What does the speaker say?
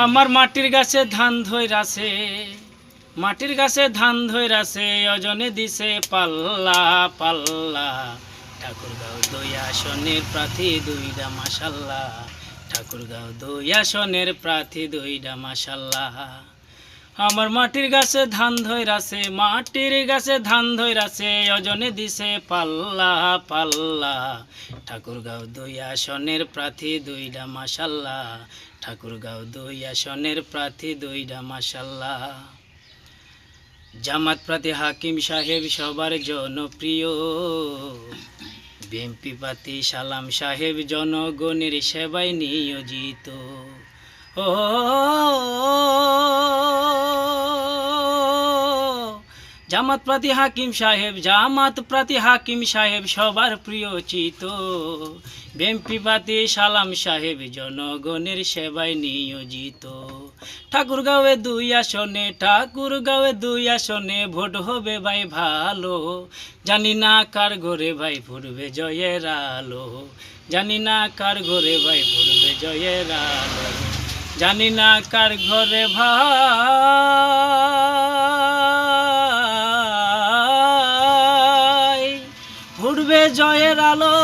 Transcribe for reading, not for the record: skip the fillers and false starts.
আমার মাটির গাছে ধান ধইরাছে, মাটির গাছে ধান ধইরাছে, অজনে দিছে পাল্লা পাল্লা। ঠাকুরগাঁও ২ আসনের প্রার্থী ২টা মাশাল্লাহ, ঠাকুরগাঁও ২ আসনের প্রার্থী ২টা মাশাল্লাহ। আমার মাটির গাছে ধান ধইরাছে, মাটির গাছে ধান ধইরাছে, অজনে দিছে পাল্লা পাল্লা। ঠাকুরগাঁও ২ আসনের প্রার্থী ২টা মাশাল্লাহ, ঠাকুরগাঁও ২ আসনের প্রার্থী ২টা মাশাল্লাহ। জামাত প্রার্থী হাকিম সাহেব সবার জনপ্রিয়, বিএনপি প্রার্থী সালাম সাহেব জনগণের সেবায় নিয়োজিত। ও জামাত প্রার্থী হাকিম সাহেব, জামাত প্রার্থী হাকিম সাহেব সবার প্রিয় চিত। বিএনপি প্রার্থী সালাম সাহেব জনগণের সেবায় নিয়োজিত। ঠাকুরগাঁওয়ে ২ আসনে, ঠাকুরগাঁওয়ে ২ আসনে ভোট হবে ভাই ভালো। জানি না কার ঘরে ভাই ফুটবে জয়ের আলো, জানি না কার ঘরে ভাই ফুটবে জয়ের আলো, জানি না কার ঘরে ভাই ফুটবে জয়ের আলো।